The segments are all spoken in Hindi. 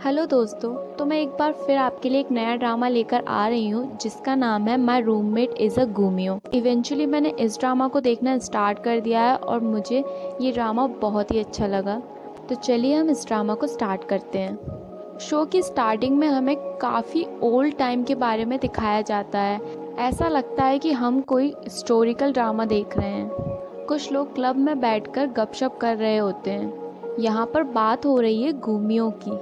हेलो दोस्तों। तो मैं एक बार फिर आपके लिए एक नया ड्रामा लेकर आ रही हूँ जिसका नाम है my roommate is a gumiho. Eventually मैंने इस ड्रामा को देखना स्टार्ट कर दिया है और मुझे ये ड्रामा बहुत ही अच्छा लगा। तो चलिए हम इस ड्रामा को स्टार्ट करते हैं। शो की स्टार्टिंग में हमें काफ़ी ओल्ड टाइम के बारे में दिखाया जाता है। ऐसा लगता है कि हम कोई हिस्टोरिकल ड्रामा देख रहे हैं। कुछ लोग क्लब में बैठकर गपशप कर रहे होते हैं। यहाँ पर बात हो रही है गुमियो की।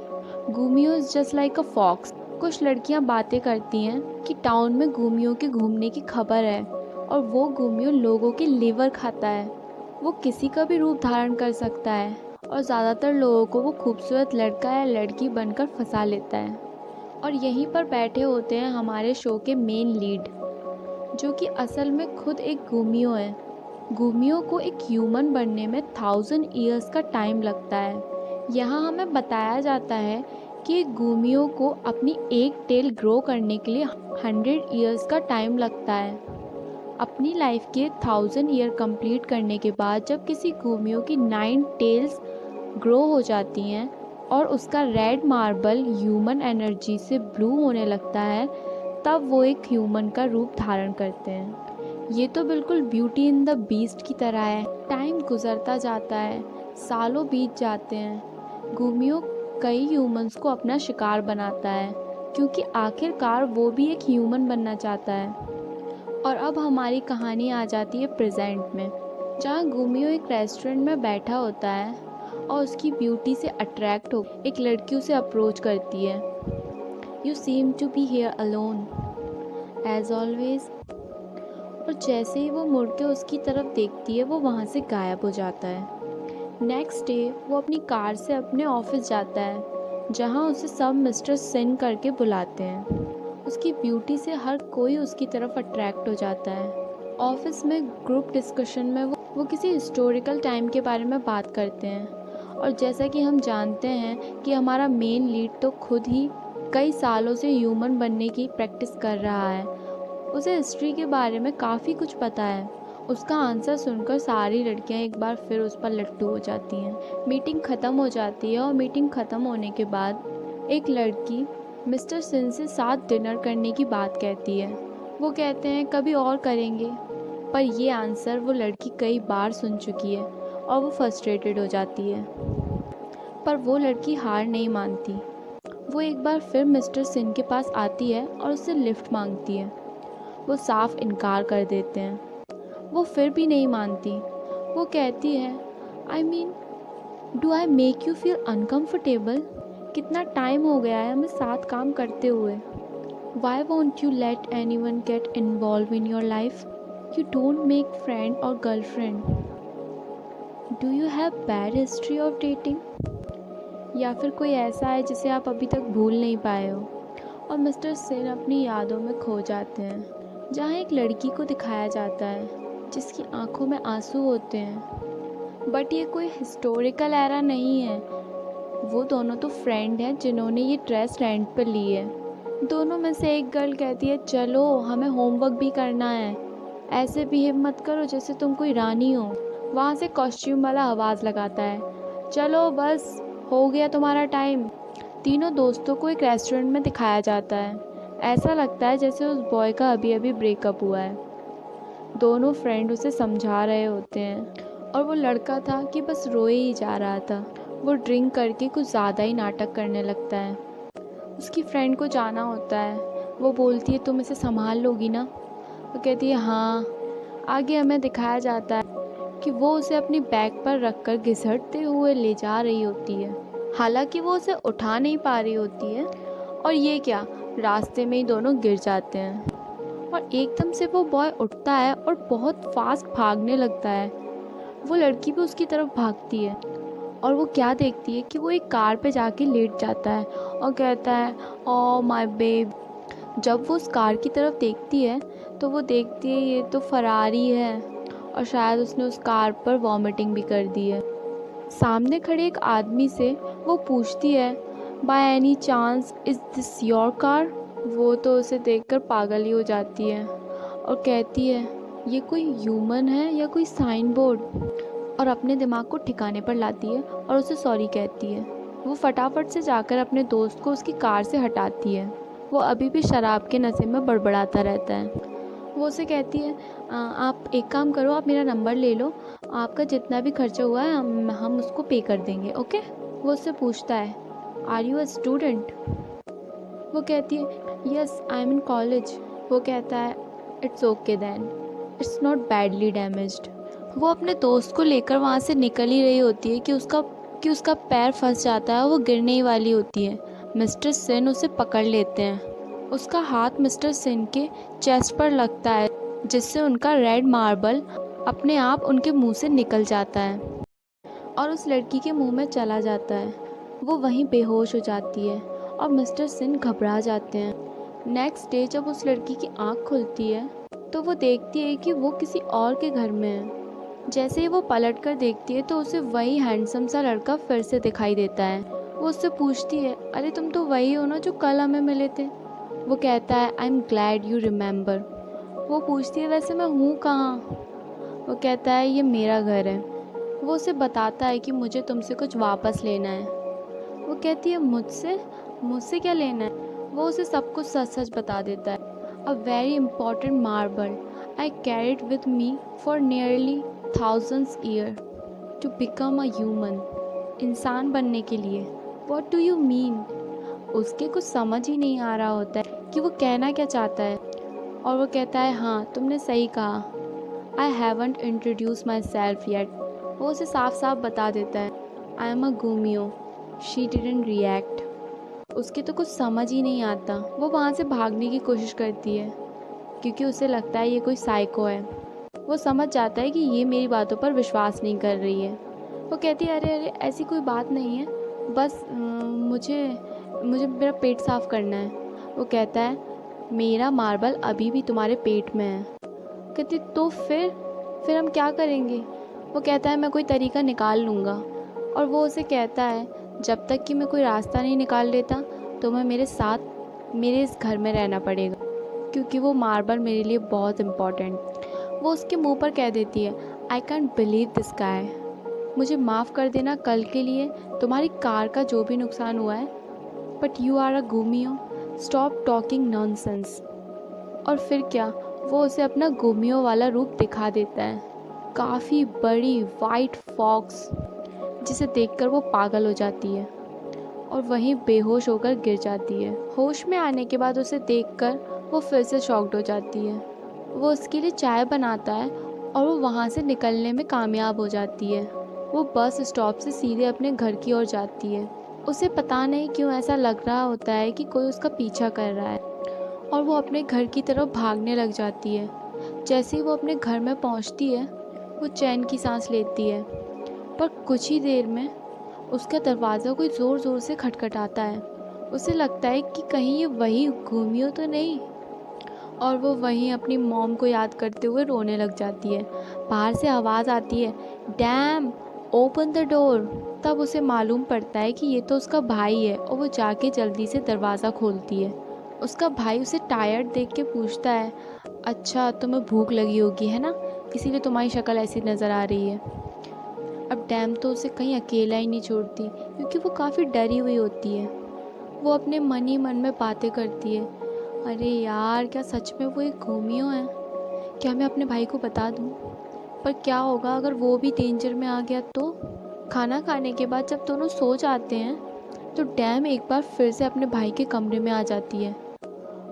Gumiho is just like a fox. कुछ लड़कियां बातें करती हैं कि टाउन में गुमियो के घूमने की खबर है और वो गुमियो लोगों के लिवर खाता है। वो किसी का भी रूप धारण कर सकता है और ज़्यादातर लोगों को वो खूबसूरत लड़का या लड़की बनकर फंसा लेता है। और यहीं पर बैठे होते हैं हमारे शो के मेन लीड, जो कि असल में खुद एक गुमियो है। गुमियो को एक ह्यूमन बनने में 1000 ईयर्स का टाइम लगता है। यहाँ हमें बताया जाता है कि गुमियो को अपनी एक टेल ग्रो करने के लिए 100 ईयर्स का टाइम लगता है। अपनी लाइफ के 1000 ईयर कंप्लीट करने के बाद जब किसी गुमियो की 9 टेल्स ग्रो हो जाती हैं और उसका रेड मार्बल ह्यूमन एनर्जी से ब्लू होने लगता है, तब वो एक ह्यूमन का रूप धारण करते हैं। ये तो बिल्कुल ब्यूटी इन द बीस्ट की तरह है। टाइम गुजरता जाता है, सालों बीत जाते हैं। गुमियो कई ह्यूमंस को अपना शिकार बनाता है क्योंकि आखिरकार वो भी एक ह्यूमन बनना चाहता है। और अब हमारी कहानी आ जाती है प्रेजेंट में, जहाँ गुमियो एक रेस्टोरेंट में बैठा होता है और उसकी ब्यूटी से अट्रैक्ट हो एक लड़की उसे अप्रोच करती है। You seem to be here alone as always. और जैसे ही वो मुड़ के उसकी तरफ देखती है वो वहाँ से गायब हो जाता है। नेक्स्ट डे वो अपनी कार से अपने ऑफिस जाता है, जहाँ उसे सब मिस्टर सिन करके बुलाते हैं। उसकी ब्यूटी से हर कोई उसकी तरफ अट्रैक्ट हो जाता है। ऑफिस में ग्रुप डिस्कशन में वो किसी हिस्टोरिकल टाइम के बारे में बात करते हैं। और जैसा कि हम जानते हैं कि हमारा मेन लीड तो खुद ही कई सालों से ह्यूमन बनने की प्रैक्टिस कर रहा है। उसे हिस्ट्री के बारे में काफ़ी कुछ पता है। उसका आंसर सुनकर सारी लड़कियां एक बार फिर उस पर लट्टू हो जाती हैं। मीटिंग ख़त्म हो जाती है और मीटिंग ख़त्म होने के बाद एक लड़की मिस्टर सिन से साथ डिनर करने की बात कहती है। वो कहते हैं कभी और करेंगे, पर ये आंसर वो लड़की कई बार सुन चुकी है और वो फ्रस्ट्रेटेड हो जाती है। पर वो लड़की हार नहीं मानती। वो एक बार फिर मिस्टर सिन के पास आती है और उससे लिफ्ट मांगती है। वो साफ इनकार कर देते हैं। वो फिर भी नहीं मानती। वो कहती है, I mean, do I make you feel uncomfortable? कितना टाइम हो गया है हमें साथ काम करते हुए। Why want you let anyone get involve in your life? You don't make friend और girl friend. Do you have bad history of dating? या फिर कोई ऐसा है जिसे आप अभी तक भूल नहीं पाए हो? और मिस्टर सिन अपनी यादों में खो जाते हैं, जहाँ एक लड़की को दिखाया जाता है जिसकी आंखों में आंसू होते हैं। बट ये कोई हिस्टोरिकल एरा नहीं है। वो दोनों तो फ्रेंड हैं जिन्होंने ये ड्रेस रेंट पर ली है। दोनों में से एक गर्ल कहती है, चलो हमें होमवर्क भी करना है, ऐसे बिहेव मत करो जैसे तुम कोई रानी हो। वहाँ से कॉस्ट्यूम वाला आवाज़ लगाता है, चलो बस हो गया तुम्हारा टाइम। तीनों दोस्तों को एक रेस्टोरेंट में दिखाया जाता है। ऐसा लगता है जैसे उस बॉय का अभी अभी ब्रेकअप हुआ है। दोनों फ्रेंड उसे समझा रहे होते हैं और वो लड़का था कि बस रोए ही जा रहा था। वो ड्रिंक करके कुछ ज़्यादा ही नाटक करने लगता है। उसकी फ्रेंड को जाना होता है। वो बोलती है, तुम इसे संभाल लोगी ना? वो कहती है, हाँ। आगे हमें दिखाया जाता है कि वो उसे अपनी बैग पर रखकर घिसटते हुए ले जा रही होती है। हालांकि वो उसे उठा नहीं पा रही होती है। और ये क्या, रास्ते में ही दोनों गिर जाते हैं। और एकदम से वो बॉय उठता है और बहुत फास्ट भागने लगता है। वो लड़की भी उसकी तरफ भागती है और वो क्या देखती है कि वो एक कार पे जाके लेट जाता है और कहता है, ओ माय बेब। जब वो उस कार की तरफ देखती है तो वो देखती है ये तो फरारी है और शायद उसने उस कार पर वॉमिटिंग भी कर दी है। सामने खड़े एक आदमी से वो पूछती है, by any chance is this your car? वो तो उसे देखकर पागल ही हो जाती है और कहती है, ये कोई ह्यूमन है या कोई साइन बोर्ड? और अपने दिमाग को ठिकाने पर लाती है और उसे सॉरी कहती है। वो फटाफट से जाकर अपने दोस्त को उसकी कार से हटाती है। वो अभी भी शराब के नशे में बड़बड़ाता रहता है। वो उसे कहती है, आप एक काम करो, आप मेरा नंबर ले लो, आपका जितना भी खर्चा हुआ है हम उसको पे कर देंगे, ओके। वो उससे पूछता है, आर यू अ स्टूडेंट? वो कहती है, yes I am in college. वो कहता है, it's okay then, it's not badly damaged. वो अपने दोस्त को लेकर वहाँ से निकल ही रही होती है कि उसका पैर फंस जाता है, वो गिरने ही वाली होती है। मिस्टर सिन उसे पकड़ लेते हैं। उसका हाथ मिस्टर सिन के चेस्ट पर लगता है, जिससे उनका रेड मार्बल अपने आप उनके मुंह से निकल जाता है और उस लड़की के मुंह में चला जाता है। वो वहीं बेहोश हो जाती है और मिस्टर सिन घबरा जाते हैं। नेक्स्ट डे जब उस लड़की की आँख खुलती है तो वो देखती है कि वो किसी और के घर में है। जैसे ही वो पलट कर देखती है तो उसे वही हैंडसम सा लड़का फिर से दिखाई देता है। वो उससे पूछती है, अरे तुम तो वही हो ना जो कल हमें मिले थे? वो कहता है, I am glad you remember. वो पूछती है, वैसे मैं हूँ कहाँ? वो कहता है, ये मेरा घर है। वो उसे बताता है कि मुझे तुमसे कुछ वापस लेना है। वो कहती है, मुझसे क्या लेना है? वो उसे सब कुछ सच सच बता देता है। A very important marble I carried with me for nearly thousands year to become a human, इंसान बनने के लिए। What do you mean? उसके कुछ समझ ही नहीं आ रहा होता है कि वो कहना क्या चाहता है। और वो कहता है, हाँ तुमने सही कहा, I haven't introduced myself yet। वो उसे साफ साफ बता देता है, I am a Gumio। She didn't react। उसके तो कुछ समझ ही नहीं आता। वो वहाँ से भागने की कोशिश करती है क्योंकि उसे लगता है ये कोई साइको है। वो समझ जाता है कि ये मेरी बातों पर विश्वास नहीं कर रही है। वो कहती है, अरे ऐसी कोई बात नहीं है, बस मुझे मेरा पेट साफ़ करना है। वो कहता है, मेरा मार्बल अभी भी तुम्हारे पेट में है। कहती, तो फिर हम क्या करेंगे? वो कहता है, मैं कोई तरीका निकाल लूँगा। और वो उसे कहता है, जब तक कि मैं कोई रास्ता नहीं निकाल लेता तो मैं मेरे साथ मेरे इस घर में रहना पड़ेगा, क्योंकि वो मार्बल मेरे लिए बहुत इम्पॉर्टेंट। वो उसके मुंह पर कह देती है, I can't believe this guy. मुझे माफ़ कर देना कल के लिए तुम्हारी कार का जो भी नुकसान हुआ है, but you are a gumiho, stop talking nonsense. और फिर क्या, वो उसे अपना गुमियो वाला रूप दिखा देता है, काफ़ी बड़ी वाइट फॉक्स, जिसे देखकर वो पागल हो जाती है और वहीं बेहोश होकर गिर जाती है। होश में आने के बाद उसे देखकर वो फिर से शॉक्ड हो जाती है। वो उसके लिए चाय बनाता है और वो वहाँ से निकलने में कामयाब हो जाती है। वो बस स्टॉप से सीधे अपने घर की ओर जाती है। उसे पता नहीं क्यों ऐसा लग रहा होता है कि कोई उसका पीछा कर रहा है और वो अपने घर की तरफ भागने लग जाती है। जैसे ही वो अपने घर में पहुँचती है, वो चैन की सांस लेती है, पर कुछ ही देर में उसका दरवाज़ा कोई ज़ोर ज़ोर से खटखटाता है। उसे लगता है कि कहीं ये वही गुमियो तो नहीं, और वो वहीं अपनी मॉम को याद करते हुए रोने लग जाती है। बाहर से आवाज़ आती है, डैम ओपन द डोर। तब उसे मालूम पड़ता है कि ये तो उसका भाई है और वो जाके जल्दी से दरवाज़ा खोलती है। उसका भाई उसे टायर्ड देख के पूछता है, अच्छा तुम्हें भूख लगी होगी है ना, इसीलिए तुम्हारी शक्ल ऐसी नज़र आ रही है। अब डैम तो उसे कहीं अकेला ही नहीं छोड़ती, क्योंकि वो काफ़ी डरी हुई होती है। वो अपने मन ही मन में बातें करती है, अरे यार क्या सच में वो एक गुमियो है? क्या मैं अपने भाई को बता दूँ? पर क्या होगा अगर वो भी डेंजर में आ गया तो? खाना खाने के बाद जब दोनों सो जाते हैं तो डैम एक बार फिर से अपने भाई के कमरे में आ जाती है।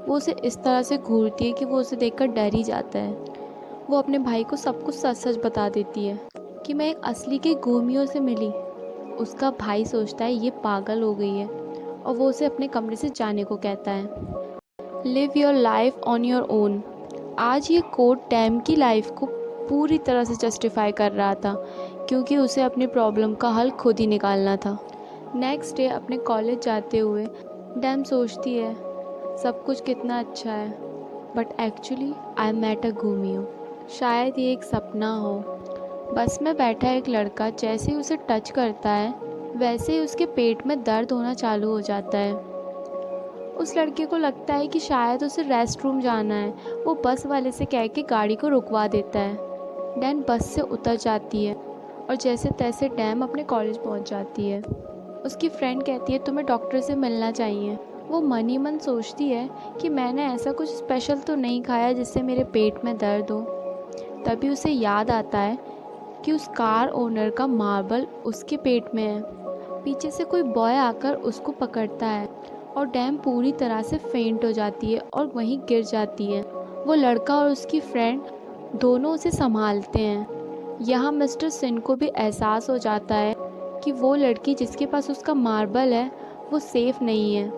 वो उसे इस तरह से घूरती है कि वो उसे देखकर डर ही जाता है। वो अपने भाई को सब कुछ सच सच बता देती है कि मैं एक असली के गुमियो से मिली। उसका भाई सोचता है ये पागल हो गई है और वो उसे अपने कमरे से जाने को कहता है। Live your life on your own. आज ये कोट डैम की लाइफ को पूरी तरह से जस्टिफाई कर रहा था, क्योंकि उसे अपनी प्रॉब्लम का हल खुद ही निकालना था। नेक्स्ट डे अपने कॉलेज जाते हुए डैम सोचती है, सब कुछ कितना अच्छा है, but actually I met a gumiho. शायद ये एक सपना हो। बस में बैठा एक लड़का जैसे ही उसे टच करता है, वैसे ही उसके पेट में दर्द होना चालू हो जाता है। उस लड़के को लगता है कि शायद उसे रेस्ट रूम जाना है। वो बस वाले से कह के गाड़ी को रुकवा देता है। डैन बस से उतर जाती है और जैसे तैसे डैम अपने कॉलेज पहुंच जाती है। उसकी फ्रेंड कहती है तुम्हें डॉक्टर से मिलना चाहिए। वो मन ही मन सोचती है कि मैंने ऐसा कुछ स्पेशल तो नहीं खाया जिससे मेरे पेट में दर्द हो। तभी उसे याद आता है कि उस कार ओनर का मार्बल उसके पेट में है। पीछे से कोई बॉय आकर उसको पकड़ता है और डैम पूरी तरह से फेंट हो जाती है और वहीं गिर जाती है। वो लड़का और उसकी फ्रेंड दोनों उसे संभालते हैं। यहाँ मिस्टर सिन को भी एहसास हो जाता है कि वो लड़की जिसके पास उसका मार्बल है वो सेफ नहीं है।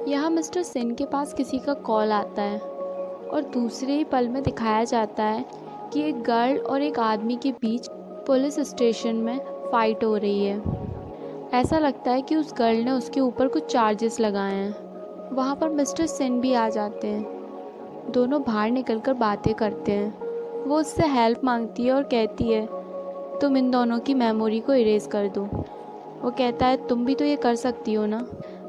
यहाँ मिस्टर सिन के पास किसी का कॉल आता है और दूसरे ही पल में दिखाया जाता है कि एक गर्ल और एक आदमी के बीच पुलिस स्टेशन में फ़ाइट हो रही है। ऐसा लगता है कि उस गर्ल ने उसके ऊपर कुछ चार्जेस लगाए हैं। वहाँ पर मिस्टर सिन भी आ जाते हैं। दोनों बाहर निकलकर बातें करते हैं। वो उससे हेल्प मांगती है और कहती है तुम इन दोनों की मेमोरी को इरेज कर दो। वो कहता है तुम भी तो ये कर सकती हो ना।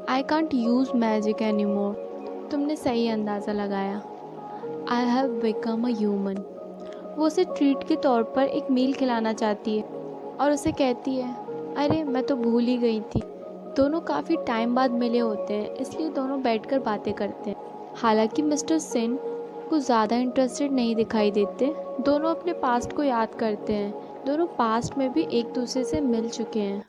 I can't use magic any more. तुमने सही अंदाज़ा लगाया। I have become a human. वो उसे ट्रीट के तौर पर एक मील खिलाना चाहती है और उसे कहती है अरे मैं तो भूल ही गई थी। दोनों काफ़ी टाइम बाद मिले होते हैं, इसलिए दोनों बैठकर बातें करते हैं। हालांकि मिस्टर सिन कुछ ज़्यादा इंटरेस्टेड नहीं दिखाई देते। दोनों अपने पास्ट को याद करते हैं। दोनों पास्ट में भी एक दूसरे से मिल चुके हैं।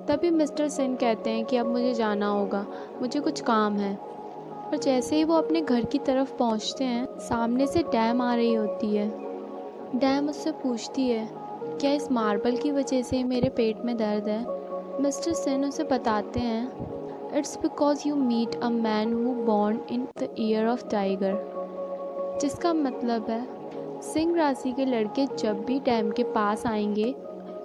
तभी मिस्टर सिन कहते हैं कि अब मुझे जाना होगा, मुझे कुछ काम है। और जैसे ही वो अपने घर की तरफ पहुंचते हैं, सामने से डैम आ रही होती है। डैम उससे पूछती है क्या इस मार्बल की वजह से मेरे पेट में दर्द है। मिस्टर सिन उसे बताते हैं it's because you meet a man who born in the year of tiger, जिसका मतलब है सिंह राशि के लड़के जब भी डैम के पास आएंगे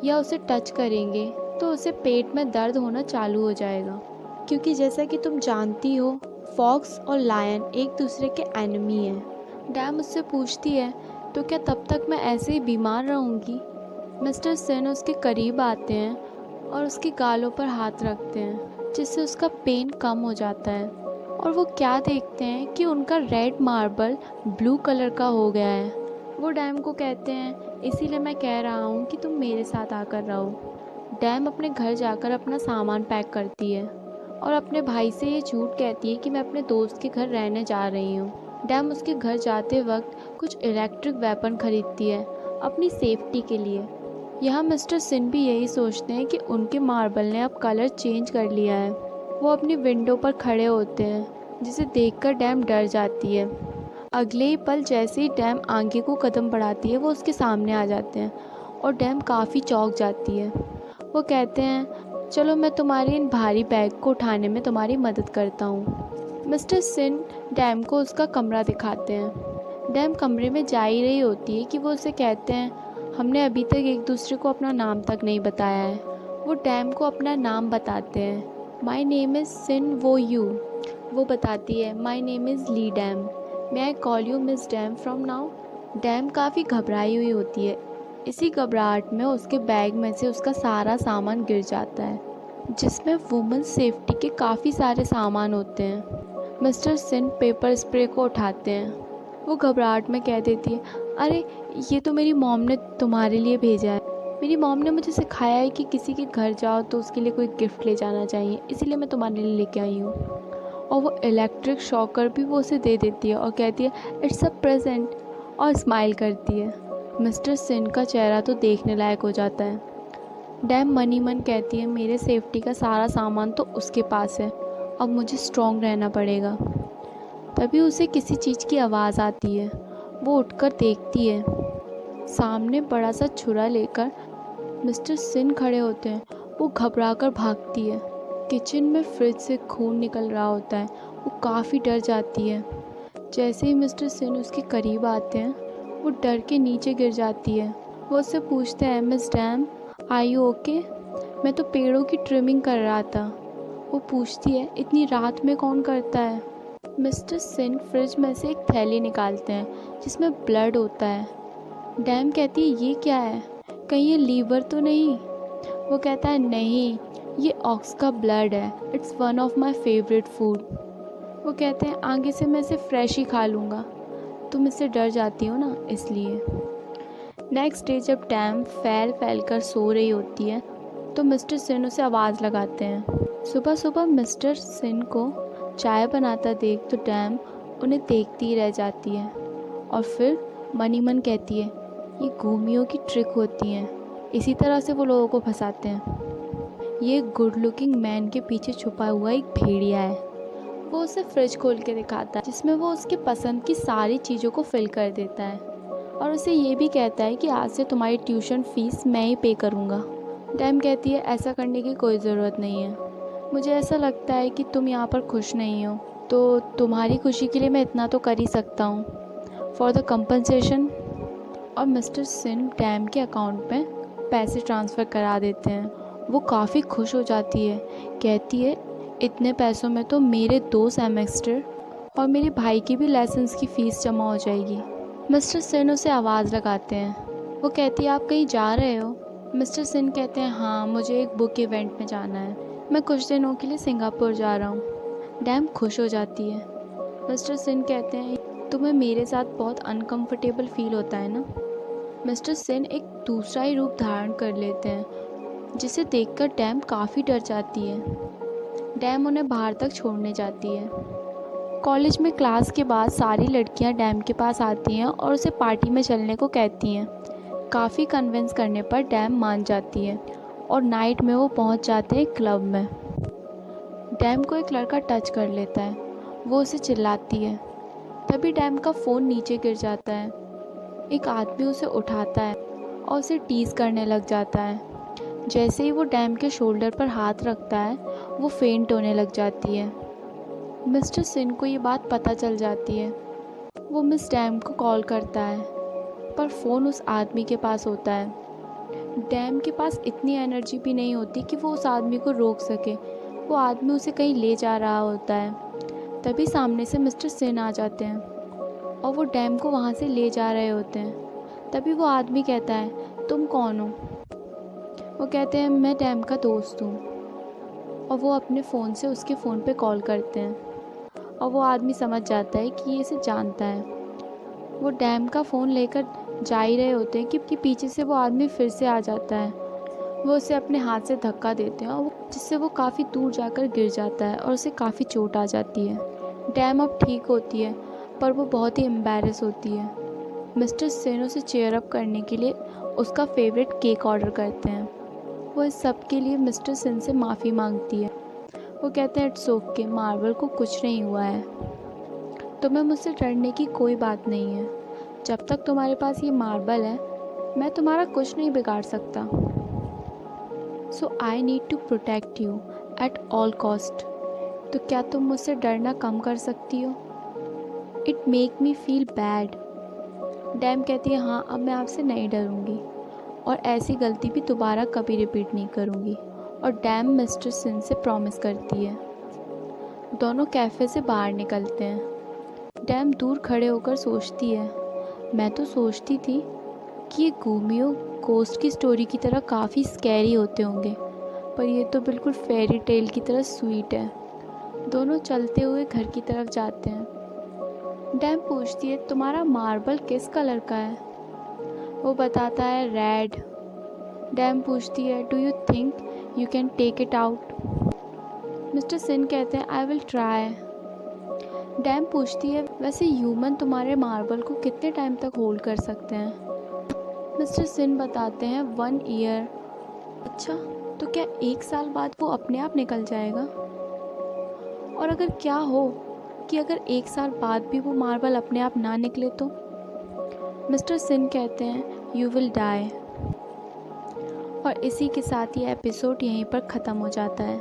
या उसे टच करेंगे तो उसे पेट में दर्द होना चालू हो जाएगा। क्योंकि जैसा कि तुम जानती हो फॉक्स और लायन एक दूसरे के एनिमी हैं। डैम उससे पूछती है तो क्या तब तक मैं ऐसे ही बीमार रहूँगी। मिस्टर सिन उसके करीब आते हैं और उसके गालों पर हाथ रखते हैं जिससे उसका पेन कम हो जाता है। और वो क्या देखते हैं कि उनका रेड मार्बल ब्लू कलर का हो गया है। वो डैम को कहते हैं इसीलिए मैं कह रहा हूँ कि तुम मेरे साथ आकर रहो। डैम अपने घर जाकर अपना सामान पैक करती है और अपने भाई से ये झूठ कहती है कि मैं अपने दोस्त के घर रहने जा रही हूँ। डैम उसके घर जाते वक्त कुछ इलेक्ट्रिक वेपन खरीदती है अपनी सेफ्टी के लिए। यहाँ मिस्टर सिन भी यही सोचते हैं कि उनके मार्बल ने अब कलर चेंज कर लिया है। वो अपनी विंडो पर खड़े होते हैं जिसे देखकर डैम डर जाती है। अगले ही पल जैसे ही डैम आगे को कदम बढ़ाती है वो उसके सामने आ जाते हैं और डैम काफ़ी चौंक जाती है। वो कहते हैं चलो मैं तुम्हारे इन भारी बैग को उठाने में तुम्हारी मदद करता हूँ। मिस्टर सिन डैम को उसका कमरा दिखाते हैं। डैम कमरे में जा ही रही होती है कि वो उसे कहते हैं हमने अभी तक एक दूसरे को अपना नाम तक नहीं बताया है। वो डैम को अपना नाम बताते हैं। माई नेम इज़ सिन वो यू। वो बताती है my name is Lee Dam, may I call you Miss Dam from now. Dam काफ़ी घबराई हुई होती है। इसी घबराहट में उसके बैग में से उसका सारा सामान गिर जाता है जिसमें वुमेन सेफ्टी के काफ़ी सारे सामान होते हैं। मिस्टर सिन पेपर स्प्रे को उठाते हैं। वो घबराहट में कह देती है अरे ये तो मेरी मॉम ने तुम्हारे लिए भेजा है। मेरी मॉम ने मुझे सिखाया है कि किसी के घर जाओ तो उसके लिए कोई गिफ्ट ले जाना चाहिए, इसीलिए मैं तुम्हारे लिए लेके आई हूँ। और वो इलेक्ट्रिक शॉकर भी वो उसे दे देती है और कहती है इट्स अ प्रेजेंट और स्माइल करती है। मिस्टर सिन का चेहरा तो देखने लायक हो जाता है। डैम मन ही मन कहती है मेरे सेफ्टी का सारा सामान तो उसके पास है, अब मुझे स्ट्रॉन्ग रहना पड़ेगा। तभी उसे किसी चीज़ की आवाज़ आती है। वो उठकर देखती है, सामने बड़ा सा छुरा लेकर मिस्टर सिन खड़े होते हैं। वो घबराकर भागती है। किचन में फ्रिज से खून निकल रहा होता है। वो काफ़ी डर जाती है। जैसे ही मिस्टर सिन उसके करीब आते हैं वो डर के नीचे गिर जाती है। वो उससे पूछते हैं Miss Dam are you okay. मैं तो पेड़ों की ट्रिमिंग कर रहा था। वो पूछती है इतनी रात में कौन करता है। मिस्टर सिन फ्रिज में से एक थैली निकालते हैं जिसमें ब्लड होता है। डैम कहती है ये क्या है, कहीं ये लीवर तो नहीं। वो कहता है नहीं, ये ऑक्स का ब्लड है, it's one of my favourite food. वो कहते हैं आगे से मैं इसे फ्रेश ही खा लूँगा, तुम इससे डर जाती हो ना इसलिए। नेक्स्ट डे जब डैम फैल कर सो रही होती है तो मिस्टर सिन उसे आवाज़ लगाते हैं। सुबह सुबह मिस्टर सिन को चाय बनाता देख तो डैम उन्हें देखती ही रह जाती है और फिर मन ही मन कहती है ये घूमियों की ट्रिक होती हैं, इसी तरह से वो लोगों को फंसाते हैं। ये गुड लुकिंग मैन के पीछे छुपा हुआ एक भेड़िया है। वो उसे फ्रिज खोल के दिखाता है जिसमें वो उसके पसंद की सारी चीज़ों को फिल कर देता है और उसे ये भी कहता है कि आज से तुम्हारी ट्यूशन फ़ीस मैं ही पे करूँगा। डैम कहती है ऐसा करने की कोई ज़रूरत नहीं है, मुझे ऐसा लगता है कि तुम यहाँ पर खुश नहीं हो, तो तुम्हारी खुशी के लिए मैं इतना तो कर ही सकता हूँ फॉर द कंपनसेशन। और मिस्टर सिन डैम के अकाउंट में पैसे ट्रांसफ़र करा देते हैं। वो काफ़ी खुश हो जाती है, कहती है इतने पैसों में तो मेरे 2 सेमेस्टर और मेरे भाई की भी लेसन्स की फ़ीस जमा हो जाएगी। मिस्टर सिन उसे आवाज़ लगाते हैं। वो कहती है आप कहीं जा रहे हो? मिस्टर सिन कहते हैं हाँ, मुझे एक बुक इवेंट में जाना है, मैं कुछ दिनों के लिए सिंगापुर जा रहा हूँ। डैम खुश हो जाती है। मिस्टर सिन कहते हैं तुम्हें मेरे साथ बहुत अनकंफर्टेबल फील होता है ना? मिस्टर सिन एक दूसरा ही रूप धारण कर लेते हैं जिसे देखकर डैम काफ़ी डर जाती है। डैम उन्हें बाहर तक छोड़ने जाती है। कॉलेज में क्लास के बाद सारी लड़कियां डैम के पास आती हैं और उसे पार्टी में चलने को कहती हैं। काफ़ी कन्विंस करने पर डैम मान जाती है और नाइट में वो पहुंच जाते हैं क्लब में। डैम को एक लड़का टच कर लेता है, वो उसे चिल्लाती है। तभी डैम का फ़ोन नीचे गिर जाता है। एक आदमी उसे उठाता है और उसे टीज़ करने लग जाता है। जैसे ही वो डैम के शोल्डर पर हाथ रखता है वो फेंट होने लग जाती है। मिस्टर सिन को ये बात पता चल जाती है। वो मिस डैम को कॉल करता है पर फ़ोन उस आदमी के पास होता है। डैम के पास इतनी एनर्जी भी नहीं होती कि वो उस आदमी को रोक सके। वो आदमी उसे कहीं ले जा रहा होता है। तभी सामने से मिस्टर सिन आ जाते हैं और वो डैम को वहाँ से ले जा रहे होते हैं। तभी वो आदमी कहता है तुम कौन हो? वो कहते हैं मैं डैम का दोस्त हूँ। और वो अपने फ़ोन से उसके फ़ोन पे कॉल करते हैं और वो आदमी समझ जाता है कि ये इसे जानता है। वो डैम का फ़ोन लेकर जा ही रहे होते हैं कि पीछे से वो आदमी फिर से आ जाता है। वो उसे अपने हाथ से धक्का देते हैं और जिससे वो काफ़ी दूर जाकर गिर जाता है और उसे काफ़ी चोट आ जाती है। डैम अब ठीक होती है पर वो बहुत ही एम्बैरेस होती है। मिस्टर सिन उसे चेयर अप करने के लिए उसका फेवरेट केक ऑर्डर करते हैं। वो इस सब के लिए मिस्टर सिन से माफ़ी मांगती है। वो कहते हैं इट्स ओके, मार्बल को कुछ नहीं हुआ है, तुम्हें मुझसे डरने की कोई बात नहीं है। जब तक तुम्हारे पास ये मार्बल है मैं तुम्हारा कुछ नहीं बिगाड़ सकता। So I need to protect you at all cost. तो क्या तुम मुझसे डरना कम कर सकती हो? It make me feel bad. Dam कहती है हाँ, अब मैं आपसे नहीं डरूँगी और ऐसी गलती भी दोबारा कभी रिपीट नहीं करूँगी। और डैम मिस्टर सिन से प्रॉमिस करती है। दोनों कैफ़े से बाहर निकलते हैं। डैम दूर खड़े होकर सोचती है मैं तो सोचती थी कि ये घूमियो कोस्ट की स्टोरी की तरह काफ़ी स्कैरी होते होंगे, पर ये तो बिल्कुल फेरी टेल की तरह स्वीट है। दोनों चलते हुए घर की तरफ जाते हैं। डैम पूछती है तुम्हारा मार्बल किस कलर का है? वो बताता है रेड। डैम पूछती है do you think you can take it out? Mister Shin कहते हैं आई विल ट्राई। डैम पूछती है वैसे ह्यूमन तुम्हारे मार्बल को कितने टाइम तक होल्ड कर सकते हैं? मिस्टर सिन बताते हैं 1 ईयर। अच्छा, तो क्या 1 साल बाद वो अपने आप निकल जाएगा? और अगर क्या हो कि अगर 1 साल बाद भी वो मार्बल अपने आप ना निकले तो? मिस्टर सिन कहते हैं यू विल डाई। और इसी के साथ ये एपिसोड यहीं पर ख़त्म हो जाता है।